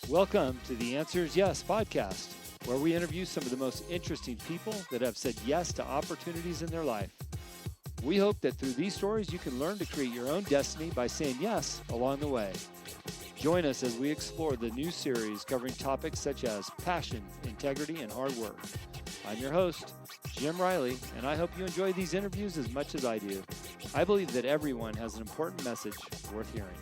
Welcome to the Answer is Yes podcast, where we interview some of the most interesting people that have said yes to opportunities in their life. We hope that through these stories, you can learn to create your own destiny by saying yes along the way. Join us as we explore the new series covering topics such as passion, integrity, and hard work. I'm your host, Jim Riley, and I hope you enjoy these interviews as much as I do. I believe that everyone has an important message worth hearing.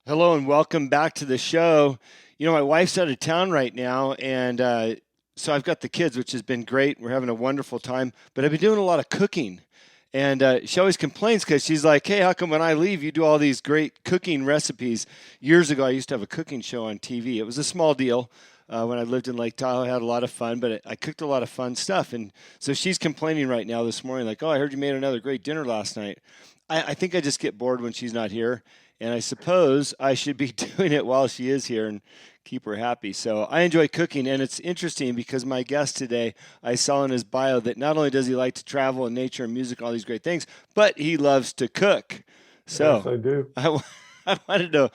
Hello and welcome back to the show. You know, my wife's out of town right now, and so I've got the kids, which has been great. We're having a wonderful time, but I've been doing a lot of cooking. And she always complains because she's like, hey, how come when I leave, you do all these great cooking recipes? Years ago, I used to have a cooking show on TV. It was a small deal. When I lived in Lake Tahoe, I had a lot of fun, but I cooked a lot of fun stuff. And so she's complaining right now this morning, like, oh, I heard you made another great dinner last night. I think I just get bored when she's not here. And I suppose I should be doing it while she is here and keep her happy. So I enjoy cooking, and it's interesting because my guest today, I saw in his bio that not only does he like to travel and nature and music, all these great things, but he loves to cook. So yes, I do. I wanted to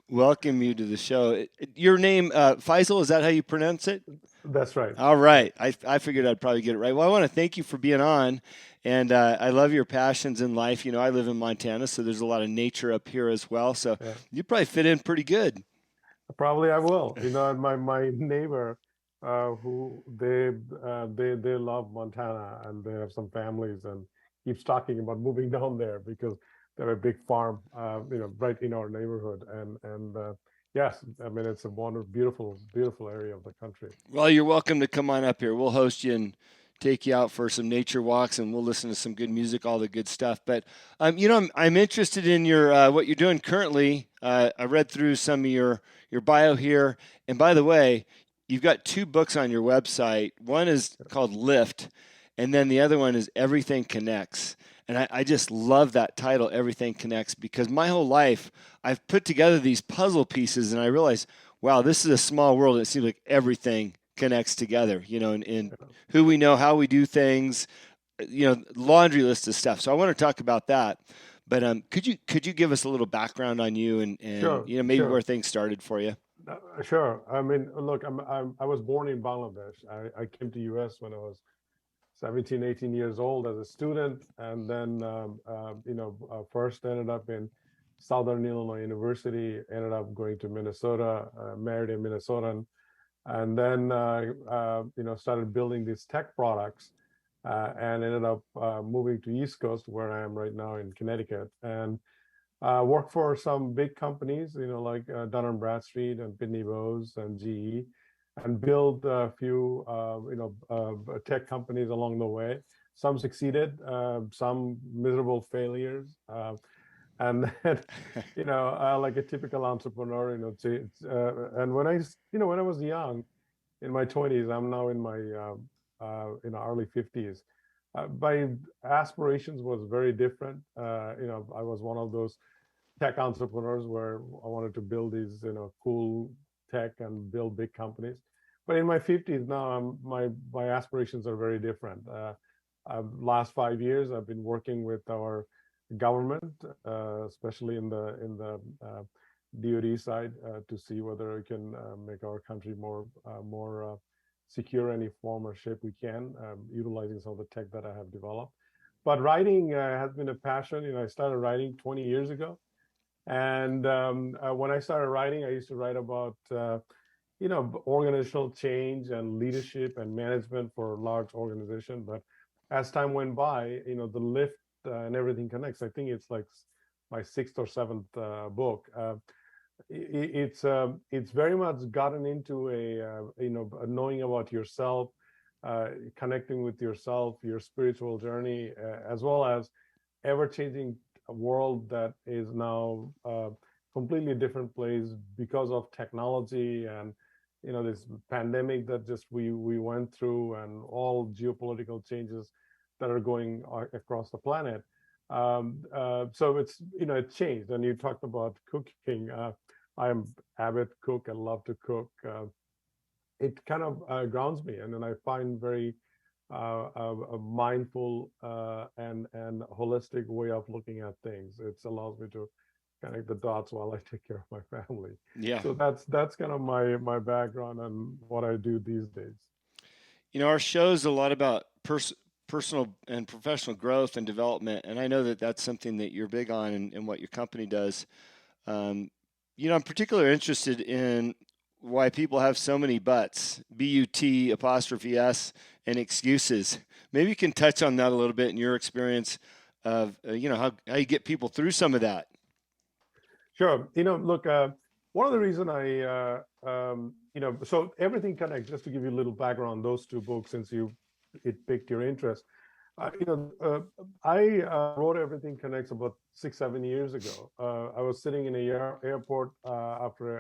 welcome you to the show. Your name, Faisal, is that how you pronounce it? That's right. All right. I figured I'd probably get it right. Well, I want to thank you for being on. And I love your passions in life. You know, I live in Montana, so there's a lot of nature up here as well. So Yeah. you probably fit in pretty good. Probably I will. You know, my neighbor, who they love Montana and they have some families and keeps talking about moving down there because they have a big farm, right in our neighborhood. And yes, I mean it's a wonderful, beautiful area of the country. Well, you're welcome to come on up here. We'll host you and take you out for some nature walks, and we'll listen to some good music, all the good stuff. But you know, I'm interested in your what you're doing currently. I read through some of your bio here, and by the way, you've got two books on your website. One is called Lift, and then the other one is Everything Connects. And I just love that title, Everything Connects, because my whole life I've put together these puzzle pieces, and I realized, wow, this is a small world. And it seems like everything connects together, you know, in who we know, how we do things, you know, laundry list of stuff. So I want to talk about that. But could you give us a little background on you and Sure, you know, maybe where sure. things started for you? Sure. I mean, look, I was born in Bangladesh. I came to US when I was 17, 18 years old as a student, and then first ended up in Southern Illinois University, ended up going to Minnesota, married a Minnesotan, and then started building these tech products, and ended up moving to East Coast, where I am right now in Connecticut, and worked for some big companies, like Dun& Bradstreet and Pitney Bowes and GE, and built a few, tech companies along the way. Some succeeded, some miserable failures, and then, like a typical entrepreneur, and when I was young, in my 20s, I'm now in my early 50s. My aspirations was very different. I was one of those tech entrepreneurs where I wanted to build these, cool tech and build big companies. But in my 50s now, my aspirations are very different. Last 5 years, I've been working with our government, especially in the DoD side, to see whether we can make our country more secure any form or shape we can, utilizing some of the tech that I have developed. But writing has been a passion. I started writing 20 years ago. And when I started writing, I used to write about, organizational change and leadership and management for a large organization. But as time went by, the lift and everything connects. I think it's like my sixth or seventh book. It's very much gotten into a knowing about yourself, connecting with yourself, your spiritual journey, as well as ever-changing world that is now completely different place because of technology and this pandemic that just we went through and all geopolitical changes that are going across the planet. So it's changed. And you talked about cooking. I am avid cook. I love to cook. It kind of grounds me, and then I find very a mindful and holistic way of looking at things. It allows me to connect the dots while I take care of my family. Yeah. So that's kind of my background and what I do these days. Our show's a lot about personal and professional growth and development, and I know that that's something that you're big on and what your company does. Um, I'm particularly interested in why people have so many buts, B-U-T apostrophe S, and excuses. Maybe you can touch on that a little bit in your experience of, how you get people through some of that. Sure. Look, one of the reason so Everything Connects, just to give you a little background on those two books, since it piqued your interest. I wrote Everything Connects about 6, 7 years ago. I was sitting in a airport after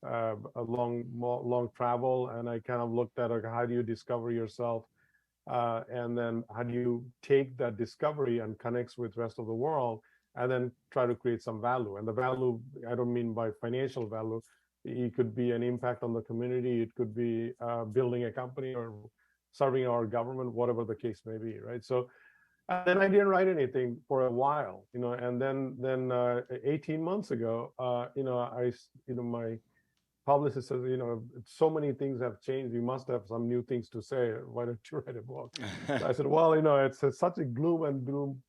a long travel, and I kind of looked at, like, how do you discover yourself, and then how do you take that discovery and connects with rest of the world, and then try to create some value. And the value, I don't mean by financial value. It could be an impact on the community. It could be building a company or serving our government, whatever the case may be, right? So then I didn't write anything for a while, and then 18 months ago, my publicist says, so many things have changed. You must have some new things to say. Why don't you write a book? So I said, well, it's such a gloom and doom,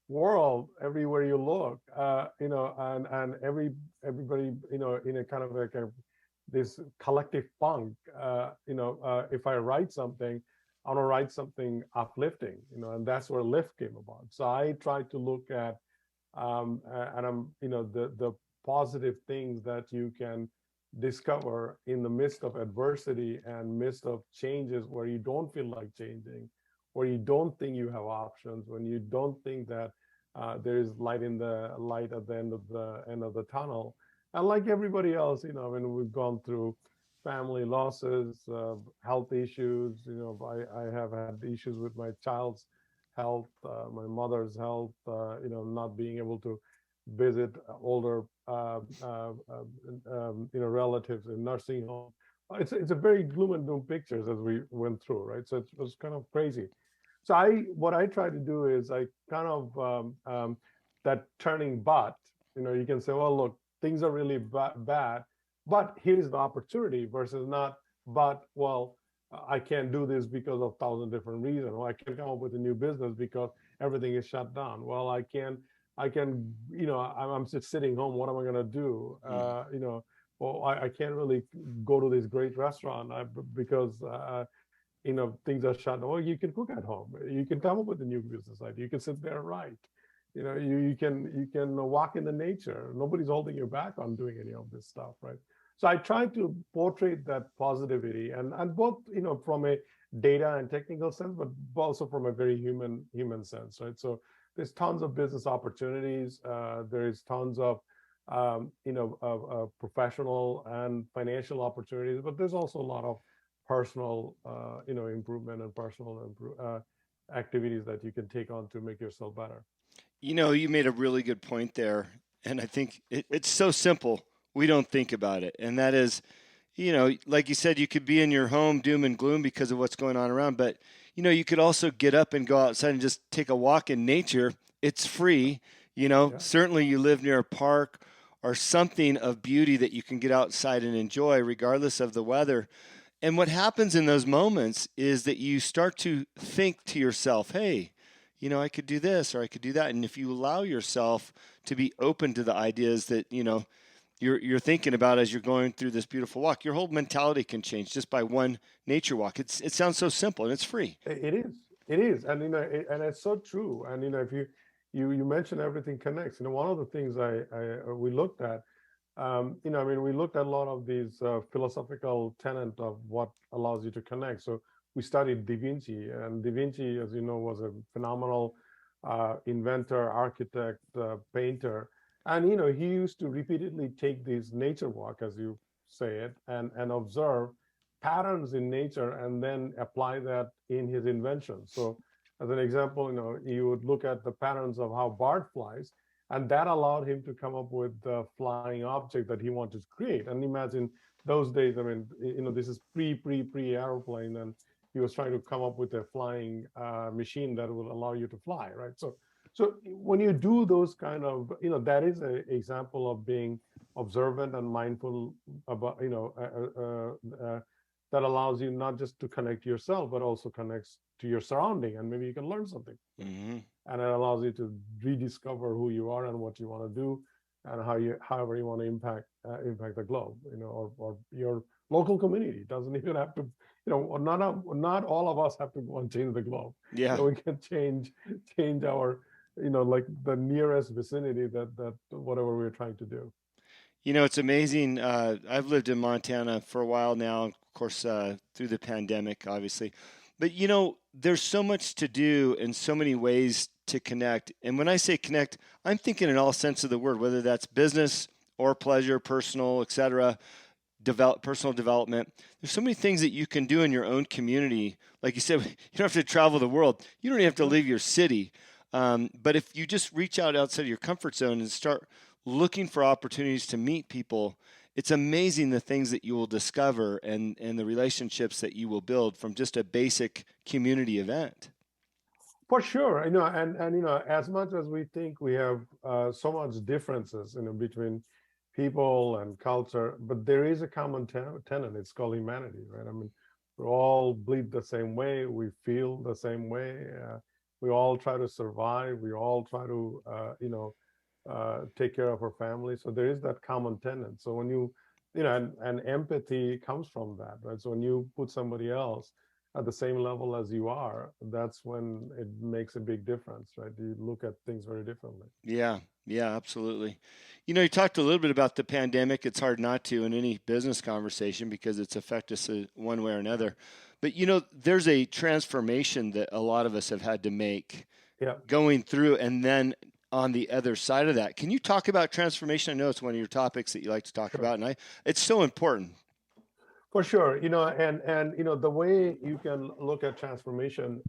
world everywhere you look, and everybody, in a kind of like this collective funk. If I write something, I want to write something uplifting, and that's where lift came about. So I tried to look at, and the positive things that you can discover in the midst of adversity and midst of changes where you don't feel like changing, where you don't think you have options, when you don't think that there is light at the end of the tunnel. And like everybody else, we've gone through family losses, health issues. I have had issues with my child's health, my mother's health, not being able to visit older, relatives in nursing home. It's a very gloom and doom pictures as we went through, right? So it was kind of crazy. So what I try to do is I kind of that turning but, you can say, well, look, things are really bad, but here's the opportunity versus not, but, well, I can't do this because of 1,000 different reasons. Or I can't come up with a new business because everything is shut down. Well, I can, I'm just sitting home. What am I going to do? Well, I can't really go to this great restaurant because, things are shut down. Well, you can cook at home. You can come up with a new business idea. You can sit there and write. You can walk in the nature. Nobody's holding you back on doing any of this stuff, right? So I try to portray that positivity, and both, from a data and technical sense, but also from a very human sense, right? So there's tons of business opportunities. There is tons of professional and financial opportunities, but there's also a lot of personal, improvement and personal activities that you can take on to make yourself better. You made a really good point there, and I think it's so simple. We don't think about it, and that is, like you said, you could be in your home doom and gloom because of what's going on around, but you could also get up and go outside and just take a walk in nature. It's free. Yeah. Certainly you live near a park or something of beauty that you can get outside and enjoy regardless of the weather. And what happens in those moments is that you start to think to yourself, hey, I could do this or I could do that. And if you allow yourself to be open to the ideas that, you're thinking about as you're going through this beautiful walk, your whole mentality can change just by one nature walk. It sounds so simple and it's free. It is, and and it's so true. And if you mentioned everything connects. One of the things we looked at, we looked at a lot of these philosophical tenet of what allows you to connect. So we studied Da Vinci, and Da Vinci, as you know, was a phenomenal inventor, architect, painter. And he used to repeatedly take these nature walk, as you say it, and observe patterns in nature and then apply that in his invention. So as an example, you would look at the patterns of how bird flies, and that allowed him to come up with the flying object that he wanted to create. And imagine those days, this is pre airplane, and he was trying to come up with a flying machine that will allow you to fly, right? So So when you do those kind of, that is an example of being observant and mindful about, that allows you not just to connect yourself, but also connects to your surrounding, and maybe you can learn something. Mm-hmm. And it allows you to rediscover who you are and what you want to do, and however you want to impact the globe, or your local community. It doesn't even have to, not all of us have to go and change the globe. Yeah. We can change our, like the nearest vicinity that whatever we're trying to do. It's amazing. I've lived in Montana for a while now, of course, through the pandemic, obviously. But, there's so much to do and so many ways to connect. And when I say connect, I'm thinking in all sense of the word, whether that's business or pleasure, personal, etc., personal development. There's so many things that you can do in your own community. Like you said, you don't have to travel the world. You don't even have to leave your city. But if you just reach out outside of your comfort zone and start looking for opportunities to meet people, it's amazing the things that you will discover and the relationships that you will build from just a basic community event. For sure, and as much as we think we have so much differences, between people and culture, but there is a common tenet. It's called humanity, right? I mean, we all bleed the same way. We feel the same way. We all try to survive. We all try to, take care of our family. So there is that common tenet. So when and empathy comes from that, right? So when you put somebody else at the same level as you are, that's when it makes a big difference, right? You look at things very differently. Yeah, yeah, absolutely. You talked a little bit about the pandemic. It's hard not to in any business conversation because it's affected us one way or another. But there's a transformation that a lot of us have had to make Yeah. going through, and then on the other side of that, can you talk about transformation? I know it's one of your topics that you like to talk Sure. about, and it's so important. For sure, and the way you can look at transformation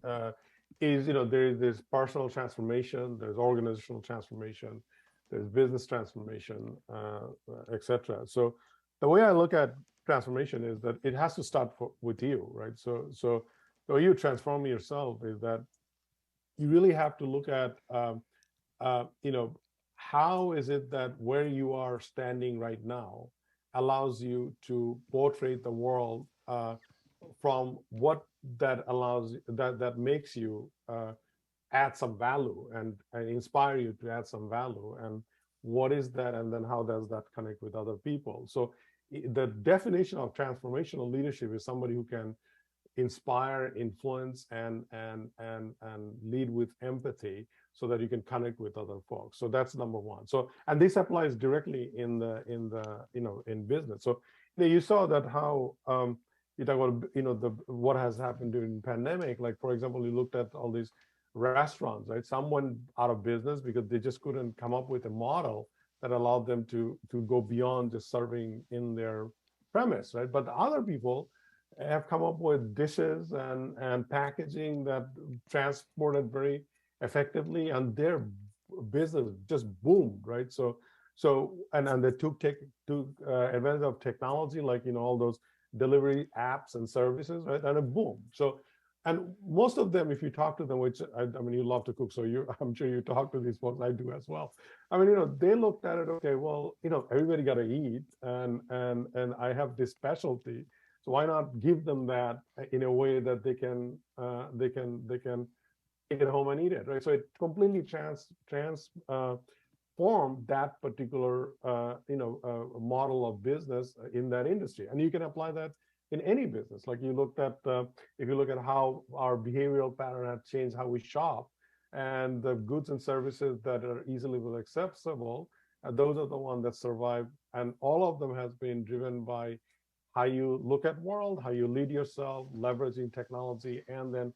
is, there's personal transformation, there's organizational transformation, there's business transformation, etc. So the way I look at transformation is that it has to start with you, right? So the way you transform yourself is that you really have to look at, how is it that where you are standing right now allows you to portray the world from what that allows that makes you add some value and inspire you to add some value, and what is that, and then how does that connect with other people. So the definition of transformational leadership is somebody who can inspire, influence, and lead with empathy so that you can connect with other folks. So that's number one. So, and this applies directly in business. So you saw that how you talk about the what has happened during the pandemic. Like, for example, you looked at all these restaurants, right? Some went out of business because they just couldn't come up with a model that allowed them to go beyond just serving in their premise, right? But the other people have come up with dishes and packaging that transported very effectively, and their business just boomed, right? And they took advantage of technology, like all those delivery apps and services, right? And it boomed. So, and most of them, if you talk to them, which I mean, you love to cook, so I'm sure you talk to these folks. I do as well. I mean, they looked at it. Okay, well, everybody got to eat, and I have this specialty. So why not give them that in a way that they can take it home and eat it, right? So it completely transformed that particular model of business in that industry, and you can apply that in any business. Like you looked at if you look at how our behavioral pattern has changed, how we shop, and the goods and services that are easily accessible, those are the ones that survive, and all of them has been driven by how you look at world, how you lead yourself, leveraging technology, and then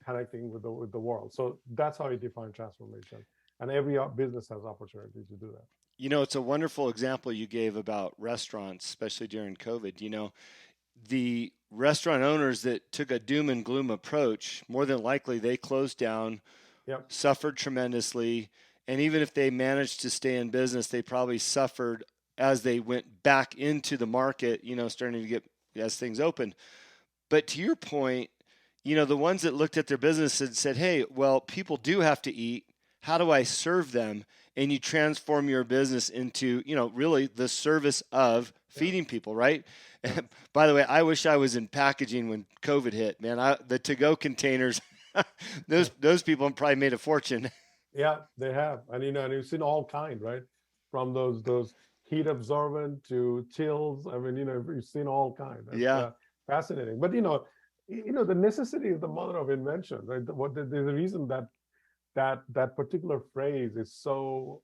connecting with the world. So that's how you define transformation. And every business has opportunity to do that. It's a wonderful example you gave about restaurants, especially during COVID. The restaurant owners that took a doom and gloom approach, more than likely they closed down, Yep. suffered tremendously. And even if they managed to stay in business, they probably suffered as they went back into the market, starting to get as things opened. But to your point, the ones that looked at their business and said, hey, well, people do have to eat. how do I serve them? And you transform your business into, really the service of Yeah. feeding people, right? Yeah. By the way, I wish I was in packaging when COVID hit, man. The to-go containers, those people have probably made a fortune. Yeah, they have, and you've seen all kind, right? From those heat absorbent to chills. I mean, you've seen all kind. That's Yeah, fascinating. But the necessity is the mother of invention, right? There's a reason that particular phrase is so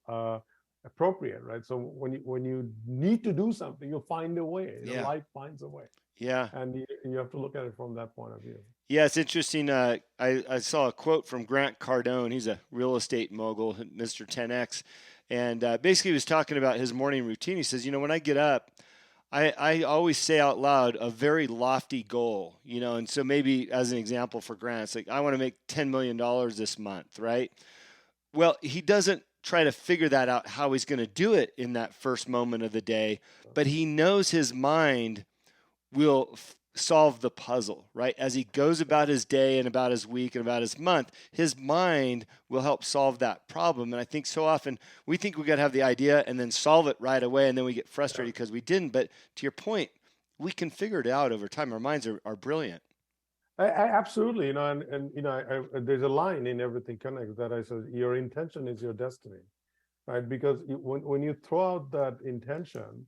appropriate, right? So when you need to do something, you'll find a way. yeah, Life finds a way, yeah. and you have to look at it from that point of view. Yeah, it's interesting. I saw a quote from Grant Cardone. He's a real estate mogul, Mr. 10X. And basically, he was talking about his morning routine. He says, when I get up, I always say out loud a very lofty goal, and so maybe as an example for Grant, it's like, I want to make $10 million this month, right? Well, he doesn't try to figure that out how he's going to do it in that first moment of the day, but he knows his mind will solve the puzzle, right? As he goes about his day and about his week and about his month, his mind will help solve that problem. And I think so often we think we got to have the idea and then solve it right away, and then we get Yeah. frustrated because we didn't. But to your point, we can figure it out over time. Our minds are brilliant. Absolutely, there's a line in Everything Connects that I said, your intention is your destiny, right? Because when you throw out that intention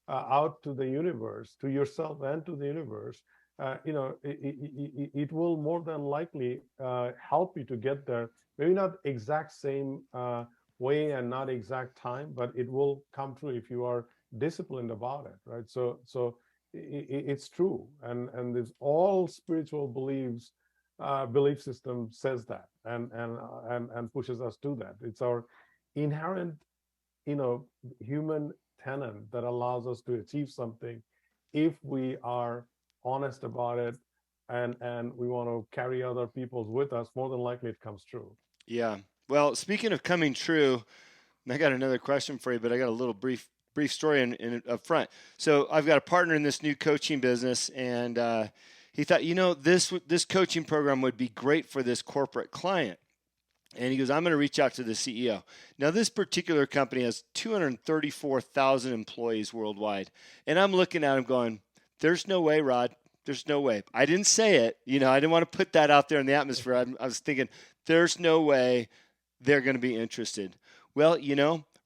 out to the universe, to yourself and to the universe, it will more than likely help you to get there. Maybe not exact same way and not exact time, but it will come true if you are disciplined about it, right? So it's true, and there's all spiritual belief system says that, and pushes us to that. It's our inherent, human tenet that allows us to achieve something if we are honest about it, and we want to carry other people's with us. More than likely it comes true. Yeah. Well, speaking of coming true, I got another question for you, but I got a little brief story in up front. So I've got a partner in this new coaching business, and he thought, this coaching program would be great for this corporate client. And he goes, I'm going to reach out to the CEO. Now, this particular company has 234,000 employees worldwide. And I'm looking at him going, there's no way, Rod. There's no way. I didn't say it. I didn't want to put that out there in the atmosphere. I was thinking, there's no way they're going to be interested. Well,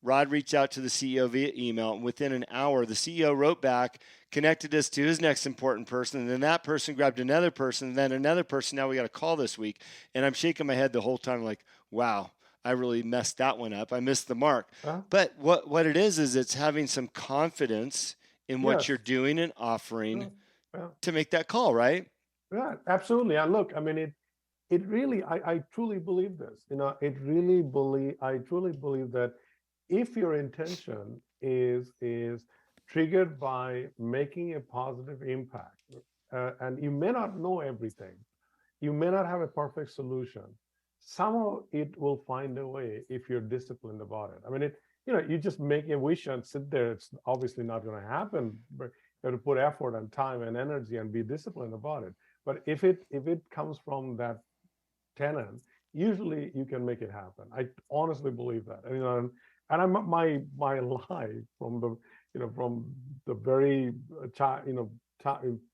Rod reached out to the CEO via email. And within an hour, the CEO wrote back, connected us to his next important person. And then that person grabbed another person, and then another person. Now we got a call this week. And I'm shaking my head the whole time like, wow, I really messed that one up. I missed the mark. Huh? But what it is it's having some confidence in what Yes. you're doing and Yeah. offering Yeah. to make that call, right? Yeah, absolutely. And look, I mean, it really, I truly believe this. I truly believe that if your intention is triggered by making a positive impact, and you may not know everything, you may not have a perfect solution, somehow it will find a way if you're disciplined about it. I mean, you just make a wish and sit there. It's obviously not going to happen, but you have to put effort and time and energy and be disciplined about it. But if it comes from that tenant, usually you can make it happen. I honestly believe that. And I'm my life from the very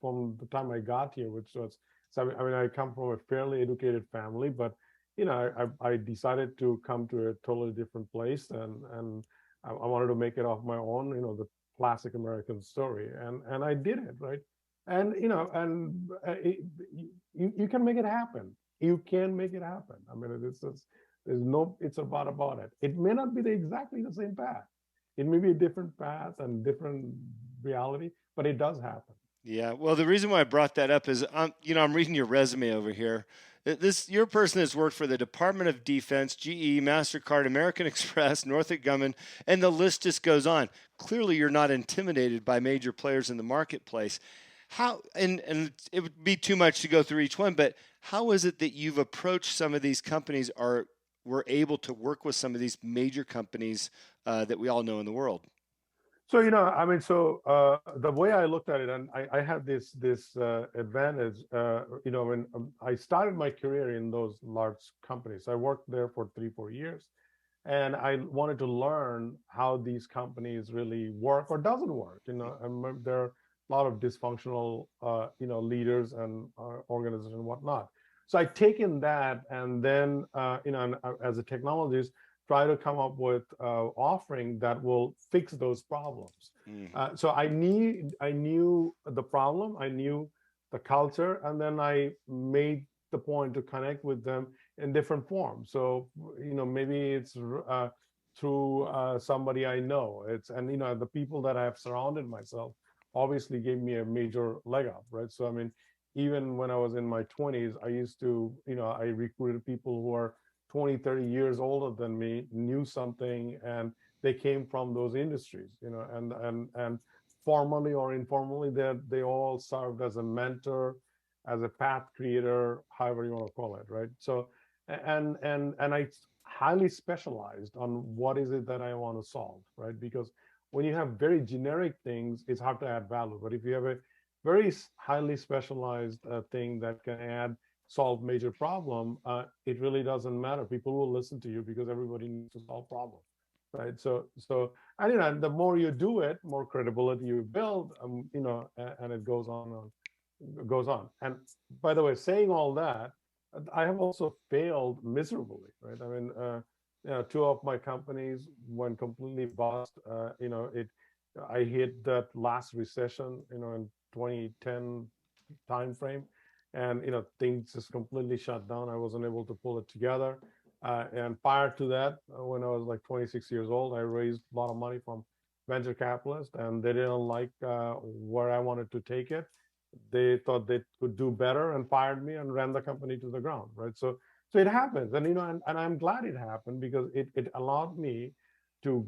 from the time I got here, which was, so I mean, I come from a fairly educated family, but I decided to come to a totally different place, and I wanted to make it off my own. The classic American story, and I did it, right. And you can make it happen. You can make it happen. I mean, there's no, it's about it. It may not be exactly the same path. It may be a different path and different reality, but it does happen. Yeah. Well, the reason why I brought that up is I'm reading your resume over here. You're a person that's worked for the Department of Defense, GE, MasterCard, American Express, Northrop Grumman, and the list just goes on. Clearly, you're not intimidated by major players in the marketplace. How and it would be too much to go through each one, but how is it that you've approached some of these companies, or were able to work with some of these major companies that we all know in the world? So I mean, the way I looked at it, and I had this advantage, when I started my career in those large companies. I worked there for 3-4 years, and I wanted to learn how these companies really work or doesn't work. And there are a lot of dysfunctional, leaders and organizations and whatnot. So I taken that, and then, as a technologist, try to come up with offering that will fix those problems. Mm-hmm. So I knew the problem, I knew the culture, and then I made the point to connect with them in different forms. So, maybe it's through somebody I know. And the people that I have surrounded myself obviously gave me a major leg up, right? So, I mean, even when I was in my 20s, I used to, I recruited people who are 20, 30 years older than me, knew something, and they came from those industries, and formally or informally, they all served as a mentor, as a path creator, however you want to call it, right? So, and I highly specialized on what is it that I want to solve, right? Because when you have very generic things, it's hard to add value. But if you have a very highly specialized thing that can solve major problem, it really doesn't matter. People will listen to you because everybody needs to solve problems, right? So, and the more you do it, more credibility you build, and it goes on. And by the way, saying all that, I have also failed miserably, right? I mean, two of my companies went completely bust. I hit that last recession, in 2010 timeframe, and things just completely shut down. I wasn't able to pull it together. And prior to that, when I was like 26 years old, I raised a lot of money from venture capitalists, and they didn't like where I wanted to take it. They thought they could do better and fired me and ran the company to the ground, right? So it happens, and I'm glad it happened, because it allowed me to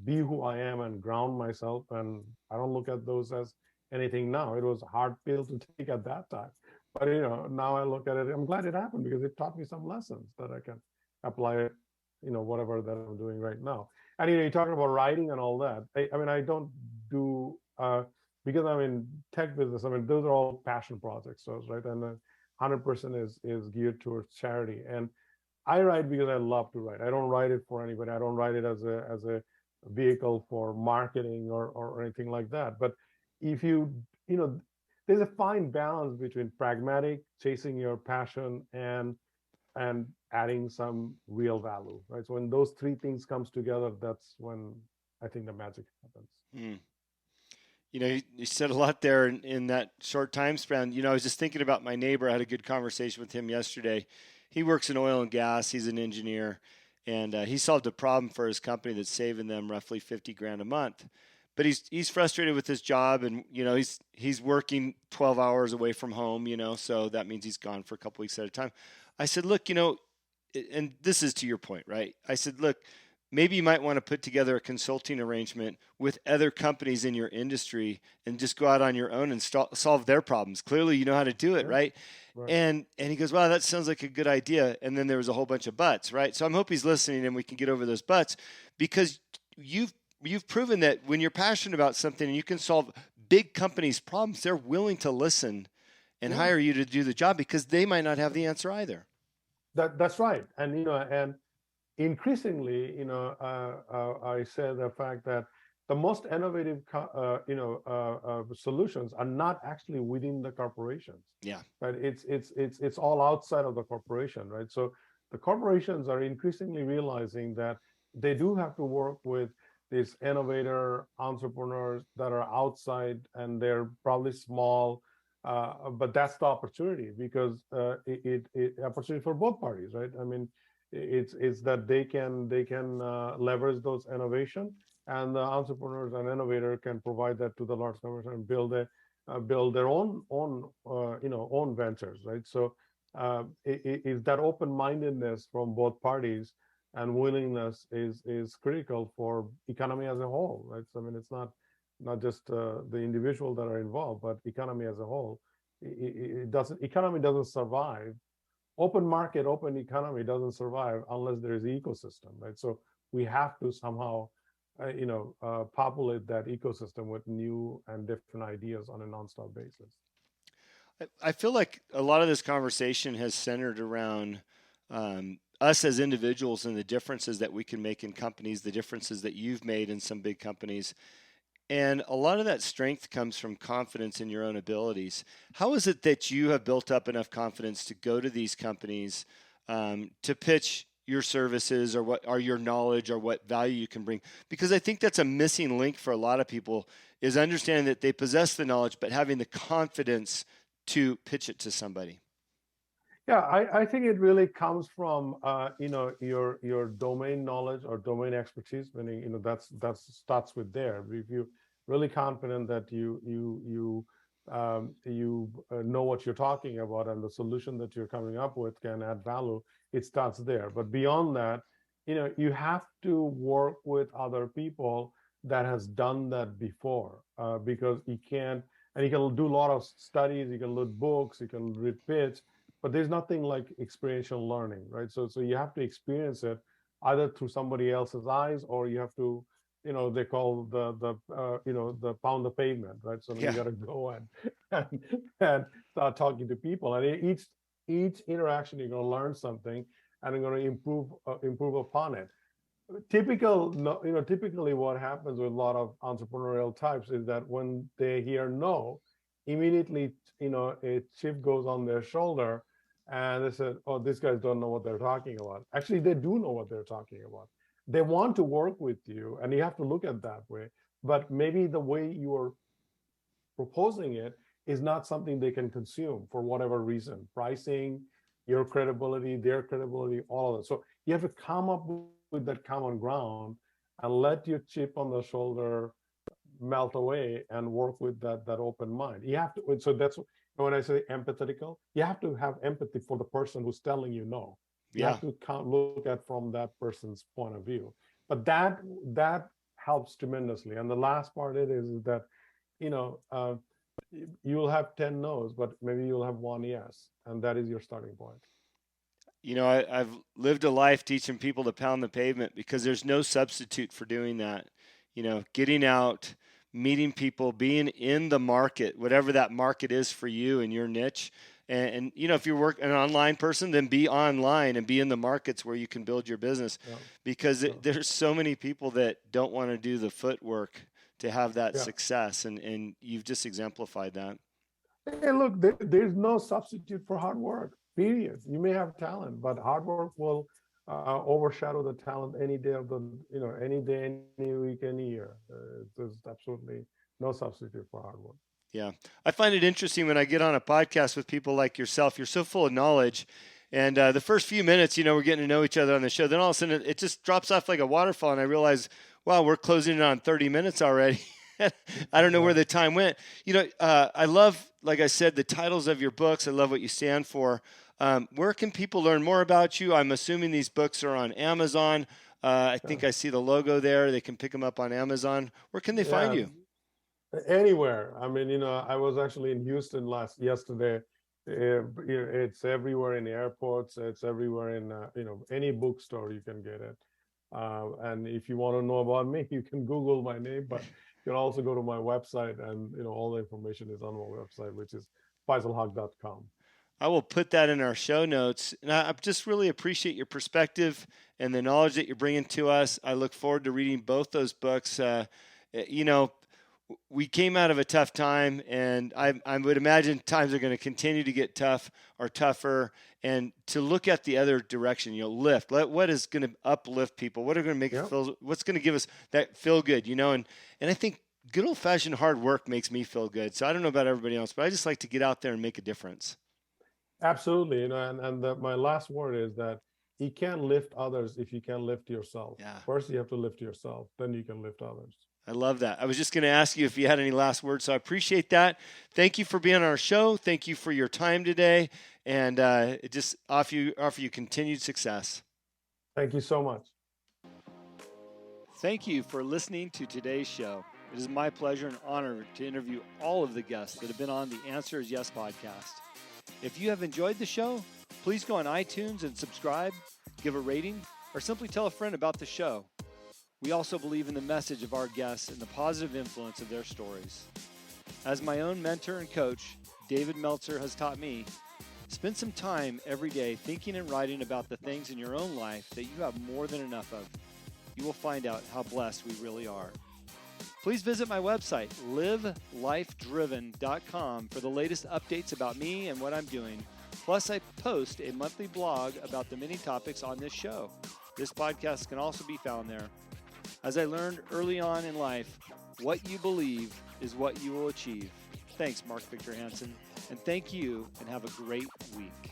be who I am and ground myself. And I don't look at those as anything now. It was a hard pill to take at that time, but now I look at it, I'm glad it happened, because it taught me some lessons that I can apply it, whatever that I'm doing right now. And you're talking about writing and all that. I mean, I don't do because I'm in tech business. I mean, those are all passion projects, so right, and 100% is geared towards charity. And I write because I love to write. I don't write it for anybody. I don't write it as a vehicle for marketing or anything like that. But if you know, there's a fine balance between pragmatic, chasing your passion, and adding some real value, right? So when those three things comes together, that's when I think the magic happens. Mm. You said a lot there in that short time span. I was just thinking about my neighbor. I had a good conversation with him yesterday. He works in oil and gas. He's an engineer, and he solved a problem for his company that's saving them roughly 50 grand a month. But he's frustrated with his job, and he's working 12 hours away from home. So that means he's gone for a couple weeks at a time. I said, look, and this is to your point, right? I said, look, maybe you might want to put together a consulting arrangement with other companies in your industry and just go out on your own and solve their problems. Clearly, you know how to do it, Yeah, right? right. And he goes, wow, that sounds like a good idea. And then there was a whole bunch of buts, right? So I'm hope he's listening and we can get over those buts, because you've proven that when you're passionate about something and you can solve big companies' problems, they're willing to listen and Yeah, hire you to do the job because they might not have the answer either. that's right. And increasingly, I say the fact that the most innovative, solutions are not actually within the corporations, Yeah. right? It's all outside of the corporation, right? So the corporations are increasingly realizing that they do have to work with these innovator entrepreneurs that are outside, and they're probably small, but that's the opportunity, because it opportunity for both parties, right? I mean, it's that they can leverage those innovation, and the entrepreneurs and innovator can provide that to the large corporation and build their own ventures, right? So is that open-mindedness from both parties, and willingness is critical for economy as a whole, right? So, I mean, it's not just the individual that are involved, but economy as a whole. It doesn't Economy doesn't survive. Open market, open economy doesn't survive unless there is ecosystem, right? So we have to somehow populate that ecosystem with new and different ideas on a nonstop basis. I feel like a lot of this conversation has centered around us as individuals and the differences that we can make in companies, the differences that you've made in some big companies. And a lot of that strength comes from confidence in your own abilities. How is it that you have built up enough confidence to go to these companies to pitch your services or what are your knowledge or what value you can bring? Because I think that's a missing link for a lot of people, is understanding that they possess the knowledge, but having the confidence to pitch it to somebody. Yeah, I think it really comes from your domain knowledge or domain expertise. Meaning, that starts with there. If you're really confident that you know what you're talking about and the solution that you're coming up with can add value, it starts there. But beyond that, you have to work with other people that has done that before, because you can't. And you can do a lot of studies, you can read books, you can read pitch, but there's nothing like experiential learning, right? So you have to experience it either through somebody else's eyes, or you have to, they call the pound the pavement, right? So you Yeah. got to go and start talking to people, and each interaction you're going to learn something, and you're going to improve upon it. Typically what happens with a lot of entrepreneurial types is that when they hear no, immediately, a chip goes on their shoulder, and they said, oh, these guys don't know what they're talking about. Actually, they do know what they're talking about. They want to work with you, and you have to look at it that way. But maybe the way you are proposing it is not something they can consume for whatever reason. Pricing, your credibility, their credibility, all of that. So you have to come up with that common ground and let your chip on the shoulder melt away and work with that open mind. You have to. So that's when I say empathetical. You have to have empathy for the person who's telling you no. You Yeah. have to look at from that person's point of view. But that helps tremendously. And the last part is that you'll have 10 no's, but maybe you'll have one yes, and that is your starting point. I've lived a life teaching people to pound the pavement because there's no substitute for doing that. Getting out, meeting people, being in the market, whatever that market is for you and your niche. And if you're an online person, then be online and be in the markets where you can build your business, because there's so many people that don't want to do the footwork to have that success. And you've just exemplified that. Hey, look, there's no substitute for hard work, period. You may have talent, but hard work will overshadow the talent any day of any day, any week, any year. There's absolutely no substitute for hard work. Yeah. I find it interesting when I get on a podcast with people like yourself. You're so full of knowledge. And the first few minutes, we're getting to know each other on the show. Then all of a sudden, it just drops off like a waterfall. And I realize, wow, we're closing in on 30 minutes already. I don't know where the time went. I love, like I said, the titles of your books. I love what you stand for. Where can people learn more about you? I'm assuming these books are on Amazon. I think I see the logo there. They can pick them up on Amazon. Where can they find you? Anywhere. I mean, I was actually in Houston yesterday. It's everywhere in airports. It's everywhere in any bookstore you can get it. And if you want to know about me, you can Google my name, but you can also go to my website, and all the information is on my website, which is faisalhoque.com. I will put that in our show notes. And I just really appreciate your perspective and the knowledge that you're bringing to us. I look forward to reading both those books. We came out of a tough time, and I would imagine times are going to continue to get tough or tougher. And to look at the other direction, lift. What is going to uplift people? What are going to make it feel? What's going to give us that feel good? And I think good old fashioned hard work makes me feel good. So I don't know about everybody else, but I just like to get out there and make a difference. Absolutely, my last word is that you can't lift others if you can't lift yourself. Yeah. First, you have to lift yourself, then you can lift others. I love that. I was just going to ask you if you had any last words, so I appreciate that. Thank you for being on our show. Thank you for your time today, and just offer you continued success. Thank you so much. Thank you for listening to today's show. It is my pleasure and honor to interview all of the guests that have been on the Answer is Yes podcast. If you have enjoyed the show, please go on iTunes and subscribe, give a rating, or simply tell a friend about the show. We also believe in the message of our guests and the positive influence of their stories. As my own mentor and coach, David Meltzer, has taught me, Spend some time every day thinking and writing about the things in your own life that you have more than enough of. You will find out how blessed we really are. Please visit my website, livelifedriven.com, for the latest updates about me and what I'm doing. Plus, I post a monthly blog about the many topics on this show. This podcast can also be found there. As I learned early on in life, what you believe is what you will achieve. Thanks, Mark Victor Hansen, and thank you, and have a great week.